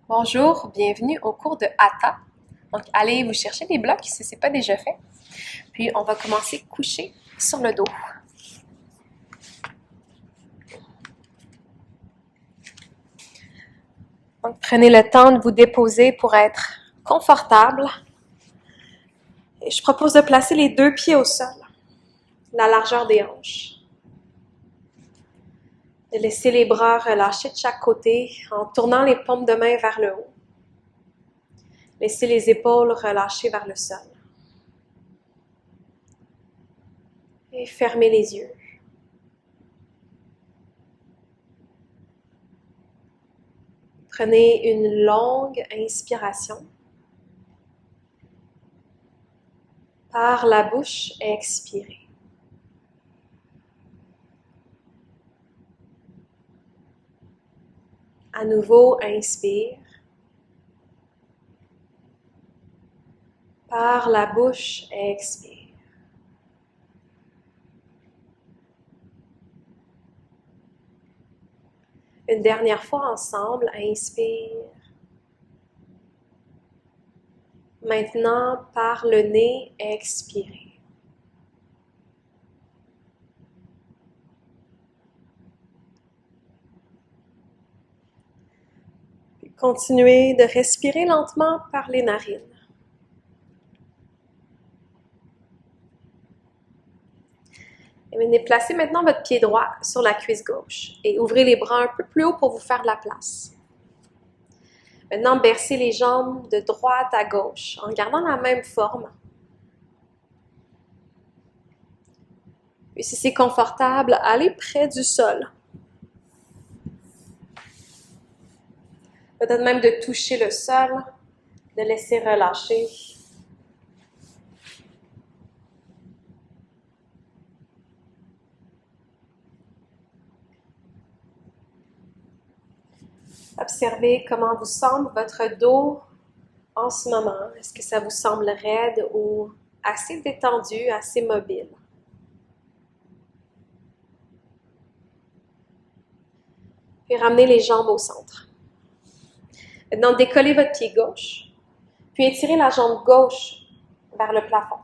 Bonjour, bienvenue au cours de Hatha. Donc, allez vous chercher des blocs si ce n'est pas déjà fait. Puis, on va commencer couché sur le dos. Donc, prenez le temps de vous déposer pour être confortable. Et je propose de placer les deux pieds au sol, la largeur des hanches. De laisser les bras relâchés de chaque côté en tournant les paumes de main vers le haut. Laissez les épaules relâchées vers le sol. Et fermez les yeux. Prenez une longue inspiration. Par la bouche, expirez. À nouveau, inspire. Par la bouche, expire. Une dernière fois ensemble, inspire. Maintenant, par le nez, expirez. Puis continuez de respirer lentement par les narines. Et placez maintenant votre pied droit sur la cuisse gauche et ouvrez les bras un peu plus haut pour vous faire de la place. Maintenant, bercez les jambes de droite à gauche en gardant la même forme. Puis si c'est confortable, allez près du sol. Peut-être même de toucher le sol, de laisser relâcher. Observez comment vous semble votre dos en ce moment. Est-ce que ça vous semble raide ou assez détendu, assez mobile? Puis ramenez les jambes au centre. Maintenant, décollez votre pied gauche, puis étirez la jambe gauche vers le plafond.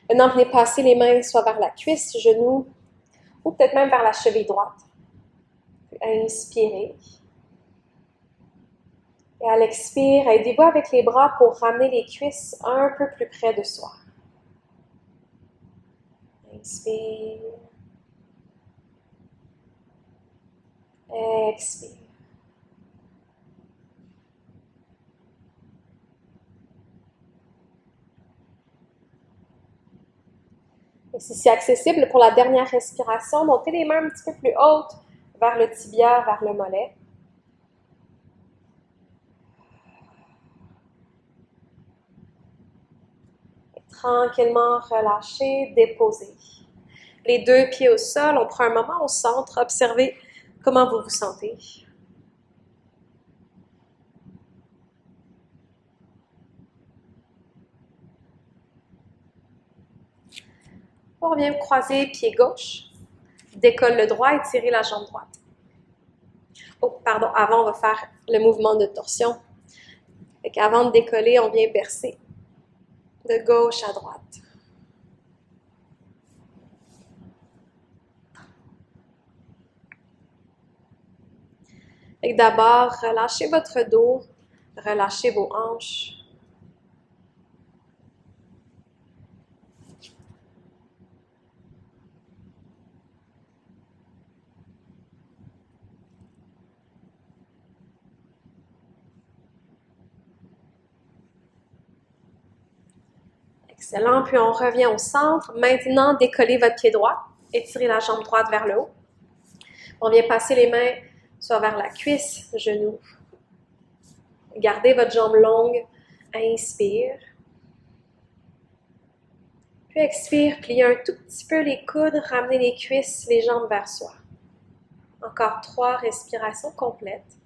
Maintenant, venez passer les mains soit vers la cuisse, genou, ou peut-être même vers la cheville droite. Puis inspirez. Et à l'expire, aidez-vous avec les bras pour ramener les cuisses un peu plus près de soi. Inspire. Expire. Et si c'est accessible, pour la dernière respiration, montez les mains un petit peu plus hautes vers le tibia, vers le mollet. Et tranquillement relâchez, déposez. Les deux pieds au sol, on prend un moment au centre, observez comment vous vous sentez. On revient croiser pied gauche, décolle le droit, étirez la jambe droite. Oh, pardon, avant on va faire le mouvement de torsion. Avant de décoller, on vient bercer de gauche à droite. Et d'abord, relâchez votre dos, relâchez vos hanches. Excellent, puis on revient au centre. Maintenant, décollez votre pied droit, étirez la jambe droite vers le haut. On vient passer les mains soit vers la cuisse, genou. Gardez votre jambe longue, inspire. Puis expire, pliez un tout petit peu les coudes, ramenez les cuisses, les jambes vers soi. Encore 3 respirations complètes.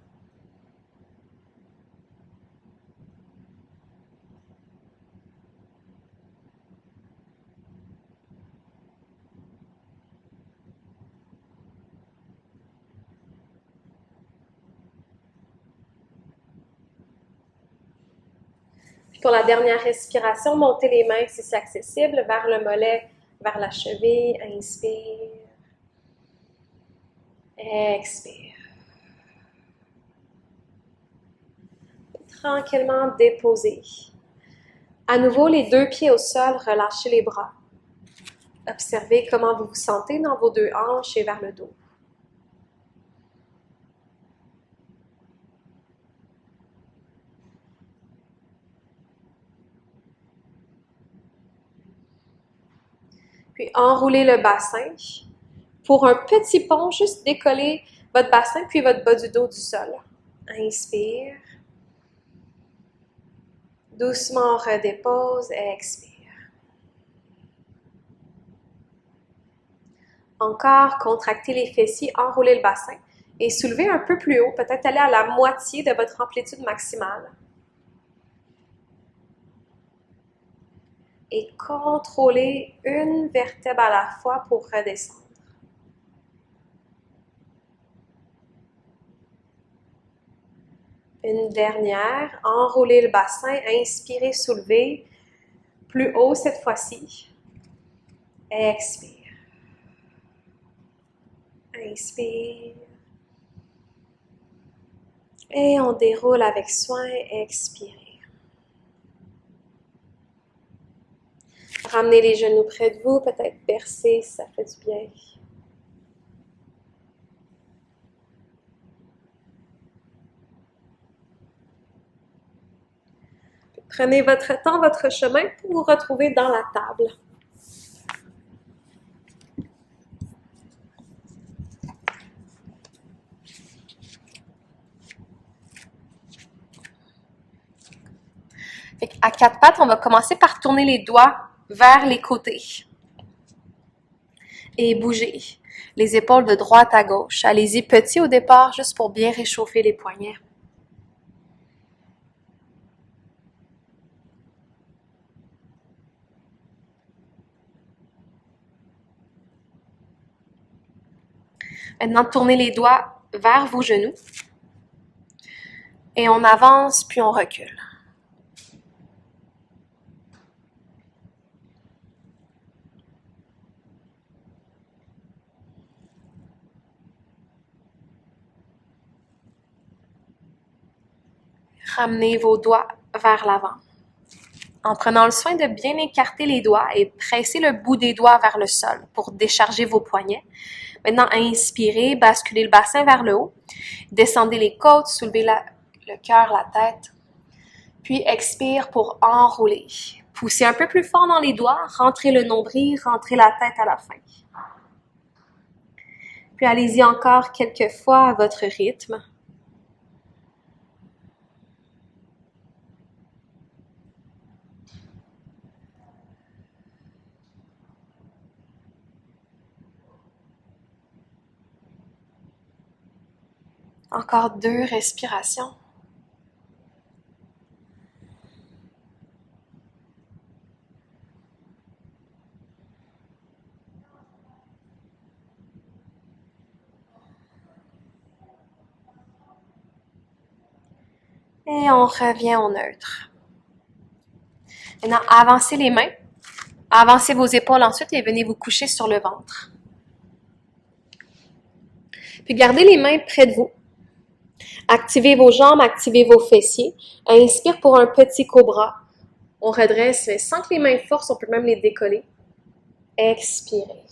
Puis pour la dernière respiration, montez les mains si c'est accessible, vers le mollet, vers la cheville. Inspire. Expire. Tranquillement déposez. À nouveau, les deux pieds au sol, relâchez les bras. Observez comment vous vous sentez dans vos deux hanches et vers le dos. Puis enroulez le bassin. Pour un petit pont, juste décollez votre bassin puis votre bas du dos du sol. Inspire. Doucement, on redépose. Expire. Encore, contractez les fessiers, enroulez le bassin et soulevez un peu plus haut, peut-être aller à la moitié de votre amplitude maximale. Et contrôlez une vertèbre à la fois pour redescendre. Une dernière, enroulez le bassin, inspirez, soulevez, plus haut cette fois-ci. Expire. Inspire. Et on déroule avec soin, expirez. Ramenez les genoux près de vous, peut-être bercer si ça fait du bien. Prenez votre temps, votre chemin pour vous retrouver dans la table. À quatre pattes, on va commencer par tourner les doigts vers les côtés et bouger les épaules de droite à gauche. Allez-y petit au départ, juste pour bien réchauffer les poignets. Maintenant, tournez les doigts vers vos genoux et on avance puis on recule. Ramenez vos doigts vers l'avant. En prenant le soin de bien écarter les doigts et presser le bout des doigts vers le sol pour décharger vos poignets. Maintenant, inspirez, basculez le bassin vers le haut. Descendez les côtes, soulevez le cœur, la tête. Puis expire pour enrouler. Poussez un peu plus fort dans les doigts, rentrez le nombril, rentrez la tête à la fin. Puis allez-y encore quelques fois à votre rythme. Encore 2 respirations. Et on revient au neutre. Maintenant, avancez les mains. Avancez vos épaules ensuite et venez vous coucher sur le ventre. Puis gardez les mains près de vous. Activez vos jambes, activez vos fessiers. Inspire pour un petit cobra. On redresse, mais sans que les mains forcent, on peut même les décoller. Expirez.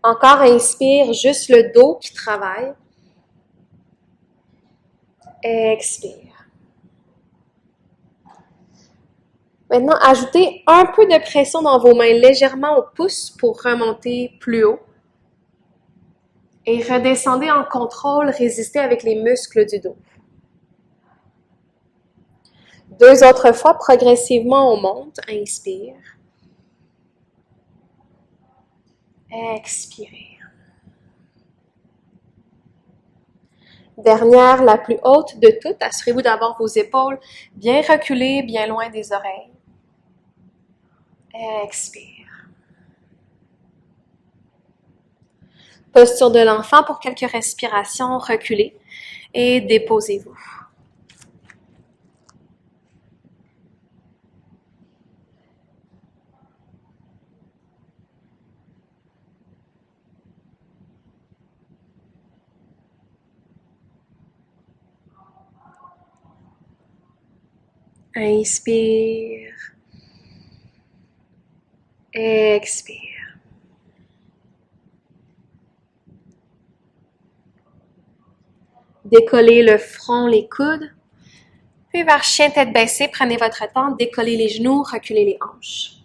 Encore inspire, juste le dos qui travaille. Expire. Maintenant, ajoutez un peu de pression dans vos mains, légèrement au pouce pour remonter plus haut. Et redescendez en contrôle, résistez avec les muscles du dos. 2 autres fois, progressivement, on monte. Inspire. Expirez. Dernière, la plus haute de toutes, assurez-vous d'avoir vos épaules bien reculées, bien loin des oreilles. Expire. Posture de l'enfant pour quelques respirations, reculez et déposez-vous. Inspire. Expire. Décollez le front, les coudes. Puis vers chien tête baissée, prenez votre temps, décollez les genoux, reculez les hanches.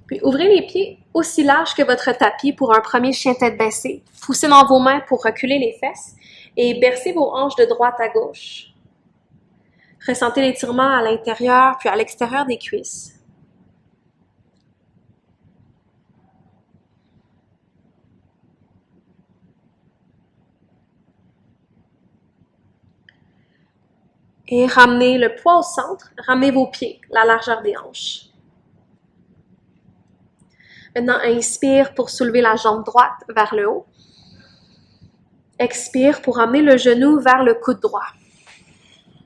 Puis ouvrez les pieds aussi large que votre tapis pour un premier chien tête baissée. Poussez dans vos mains pour reculer les fesses et bercez vos hanches de droite à gauche. Ressentez l'étirement à l'intérieur puis à l'extérieur des cuisses. Et ramenez le poids au centre, ramenez vos pieds, la largeur des hanches. Maintenant, inspire pour soulever la jambe droite vers le haut. Expire pour ramener le genou vers le coude droit.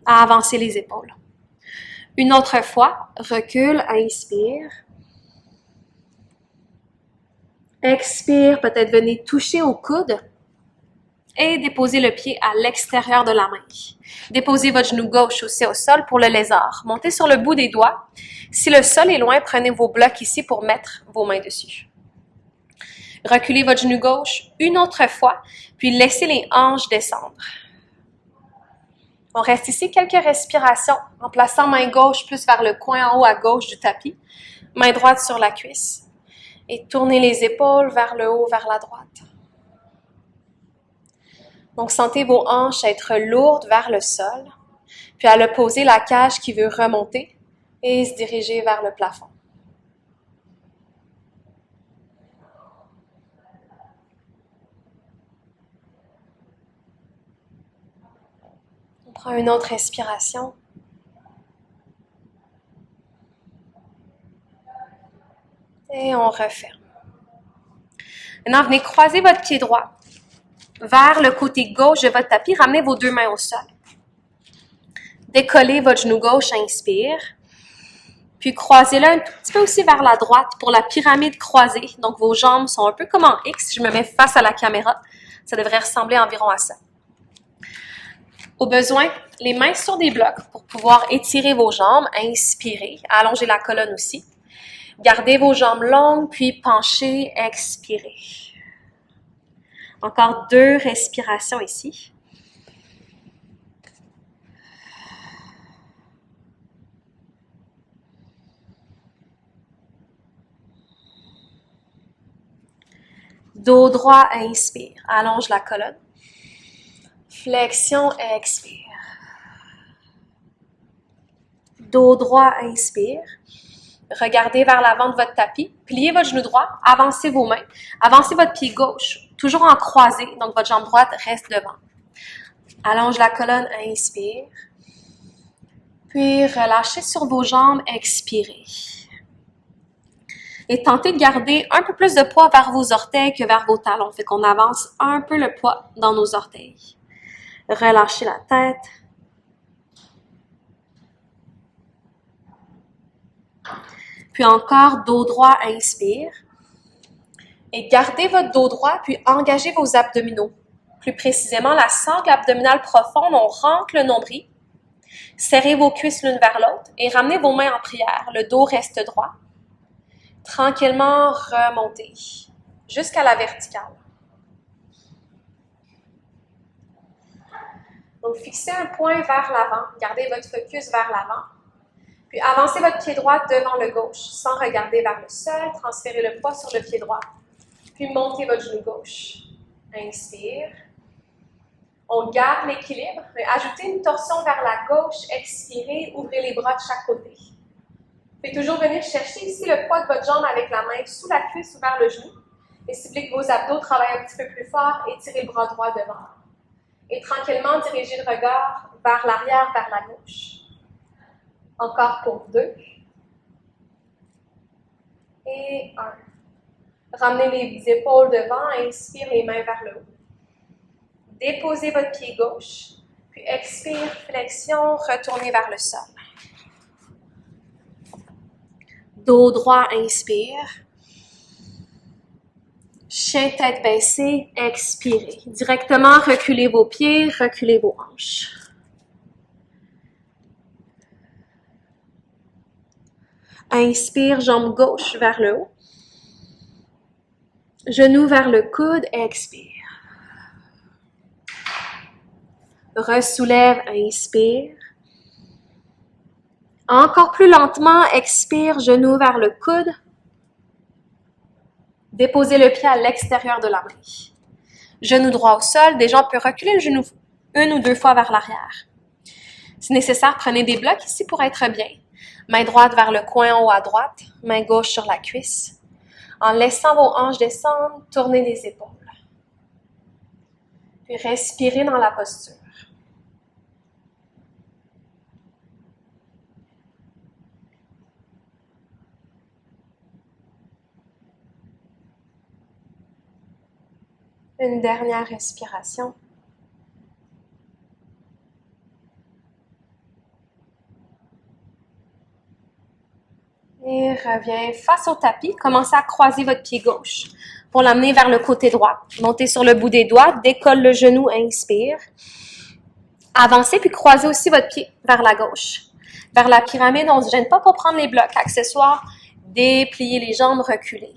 À avancer les épaules. Une autre fois, recule, inspire. Expire, peut-être venez toucher au coude. Et déposez le pied à l'extérieur de la main. Déposez votre genou gauche aussi au sol pour le lézard. Montez sur le bout des doigts. Si le sol est loin, prenez vos blocs ici pour mettre vos mains dessus. Reculez votre genou gauche une autre fois, puis laissez les hanches descendre. On reste ici quelques respirations en plaçant main gauche plus vers le coin en haut à gauche du tapis, main droite sur la cuisse. Et tournez les épaules vers le haut, vers la droite. Donc, sentez vos hanches être lourdes vers le sol, puis à le poser la cage qui veut remonter et se diriger vers le plafond. On prend une autre respiration. Et on referme. Maintenant, venez croiser votre pied droit vers le côté gauche de votre tapis. Ramenez vos deux mains au sol. Décollez votre genou gauche, inspire. Puis croisez-le un tout petit peu aussi vers la droite pour la pyramide croisée. Donc, vos jambes sont un peu comme en X. Je me mets face à la caméra. Ça devrait ressembler environ à ça. Au besoin, les mains sur des blocs pour pouvoir étirer vos jambes. Inspirez. Allongez la colonne aussi. Gardez vos jambes longues, puis penchez, expirez. Encore 2 respirations ici. Dos droit, inspire. Allonge la colonne. Flexion, expire. Dos droit, inspire. Regardez vers l'avant de votre tapis. Pliez votre genou droit. Avancez vos mains. Avancez votre pied gauche. Toujours en croisée. Donc, votre jambe droite reste devant. Allonge la colonne. Inspire. Puis, relâchez sur vos jambes. Expirez. Et tentez de garder un peu plus de poids vers vos orteils que vers vos talons. Fait qu'on avance un peu le poids dans nos orteils. Relâchez la tête. Puis encore, dos droit, inspire. Et gardez votre dos droit, puis engagez vos abdominaux. Plus précisément, la sangle abdominale profonde, on rentre le nombril. Serrez vos cuisses l'une vers l'autre et ramenez vos mains en prière. Le dos reste droit. Tranquillement, remontez jusqu'à la verticale. Donc, fixez un point vers l'avant. Gardez votre focus vers l'avant. Puis avancez votre pied droit devant le gauche, sans regarder vers le sol. Transférez le poids sur le pied droit. Puis montez votre genou gauche. Inspire. On garde l'équilibre. Ajoutez une torsion vers la gauche. Expirez. Ouvrez les bras de chaque côté. Faites toujours venir chercher ici le poids de votre jambe avec la main sous la cuisse ou vers le genou. Et s'il vous plaît que vos abdos travaillent un petit peu plus fort, étirez le bras droit devant. Et tranquillement, dirigez le regard vers l'arrière, vers la gauche. Encore pour 2. Et 1. Ramenez les épaules devant, inspire les mains vers le haut. Déposez votre pied gauche, puis expire, flexion, retournez vers le sol. Dos droit, inspire. Chien tête baissée, expirez. Directement, reculez vos pieds, reculez vos hanches. Inspire, jambe gauche vers le haut. Genou vers le coude, expire. Ressoulève, inspire. Encore plus lentement, expire, genou vers le coude. Déposez le pied à l'extérieur de l'abri. Genou droit au sol, déjà on peut reculer le genou une ou deux fois vers l'arrière. Si nécessaire, prenez des blocs ici pour être bien. Main droite vers le coin en haut à droite, main gauche sur la cuisse. En laissant vos hanches descendre, tournez les épaules. Puis respirez dans la posture. Une dernière respiration. Et reviens face au tapis. Commencez à croiser votre pied gauche pour l'amener vers le côté droit. Montez sur le bout des doigts, décolle le genou, inspire. Avancez puis croisez aussi votre pied vers la gauche. Vers la pyramide, on ne se gêne pas pour prendre les blocs accessoires. Dépliez les jambes, reculez.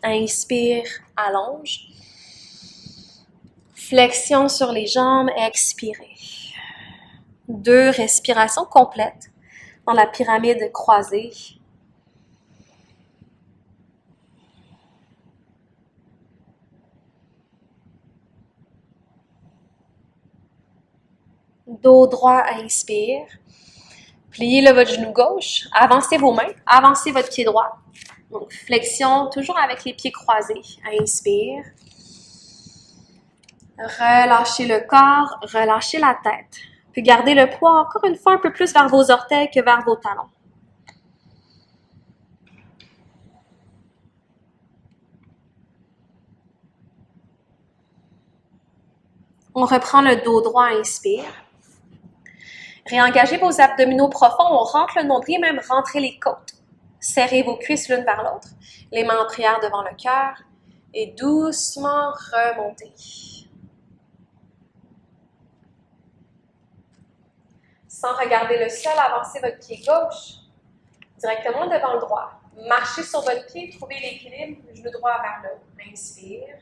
Inspire, allonge. Flexion sur les jambes, expirez. 2 respirations complètes dans la pyramide croisée. Dos droit, inspire. Pliez votre genou gauche. Avancez vos mains. Avancez votre pied droit. Donc, flexion, toujours avec les pieds croisés. Inspire. Relâchez le corps, relâchez la tête. Puis gardez le poids encore une fois un peu plus vers vos orteils que vers vos talons. On reprend le dos droit, inspire. Réengagez vos abdominaux profonds, on rentre le nombril, même rentrez les côtes. Serrez vos cuisses l'une vers l'autre, les mains en prière devant le cœur et doucement remontez. Sans regarder le sol, avancez votre pied gauche directement devant le droit. Marchez sur votre pied, trouvez l'équilibre, genou droit vers le haut. Inspire.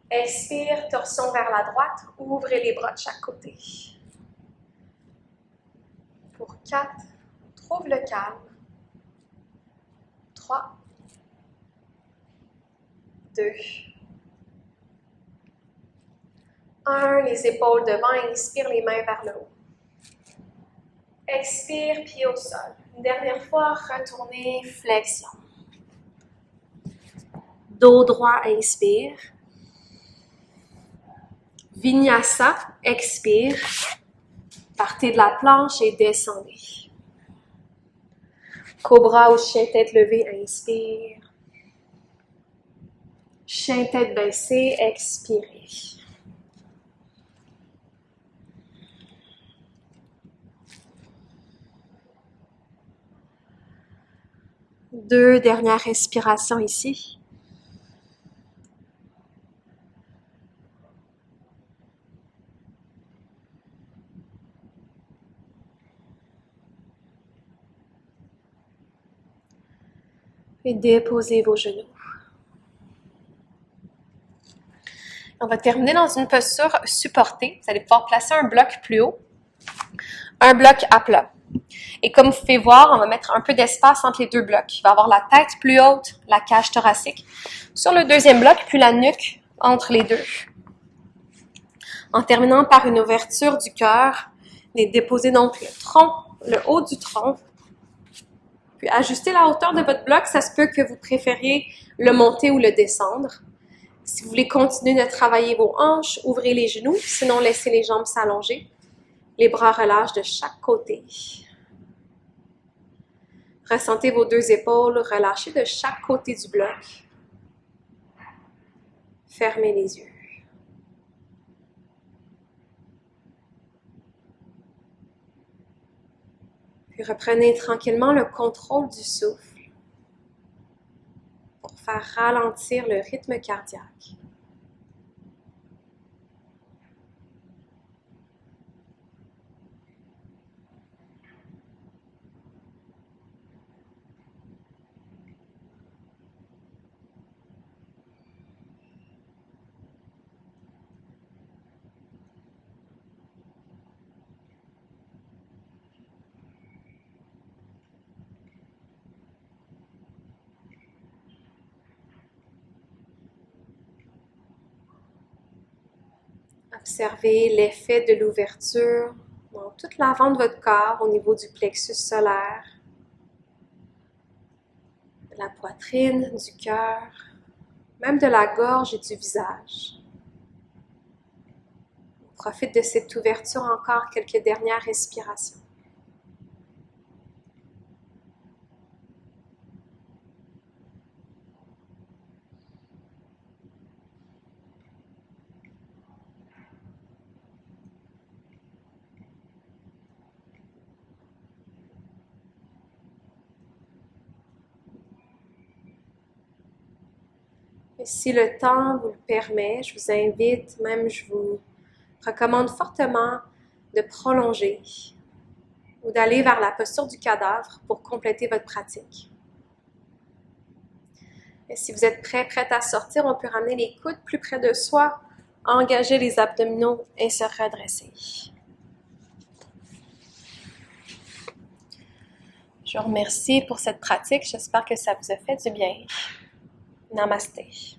Expire, torsion vers la droite, ouvrez les bras de chaque côté. Pour 4, trouve le calme. 3, 2, 1, les épaules devant, inspire les mains vers le haut. Expire, pied au sol. Une dernière fois, retournez, flexion. Dos droit, inspire. Vinyasa, expire. Partez de la planche et descendez. Cobra ou chien tête levée, inspire. Chien tête baissée, expirez. Deux dernières respirations ici. Et déposez vos genoux. On va terminer dans une posture supportée. Vous allez pouvoir placer un bloc plus haut, un bloc à plat. Et comme vous pouvez voir, on va mettre un peu d'espace entre les deux blocs. Il va y avoir la tête plus haute, la cage thoracique sur le deuxième bloc, puis la nuque entre les deux. En terminant par une ouverture du cœur, déposez donc le tronc, le haut du tronc. Puis ajustez la hauteur de votre bloc, ça se peut que vous préfériez le monter ou le descendre. Si vous voulez continuer de travailler vos hanches, ouvrez les genoux, sinon laissez les jambes s'allonger. Les bras relâchent de chaque côté. Ressentez vos deux épaules relâchées de chaque côté du bloc. Fermez les yeux. Puis reprenez tranquillement le contrôle du souffle pour faire ralentir le rythme cardiaque. Observez l'effet de l'ouverture dans toute l'avant de votre corps au niveau du plexus solaire, de la poitrine, du cœur, même de la gorge et du visage. Profite de cette ouverture encore quelques dernières respirations. Et si le temps vous le permet, je vous invite, même je vous recommande fortement de prolonger ou d'aller vers la posture du cadavre pour compléter votre pratique. Et si vous êtes prête à sortir, on peut ramener les coudes plus près de soi, engager les abdominaux et se redresser. Je vous remercie pour cette pratique. J'espère que ça vous a fait du bien. Namasté.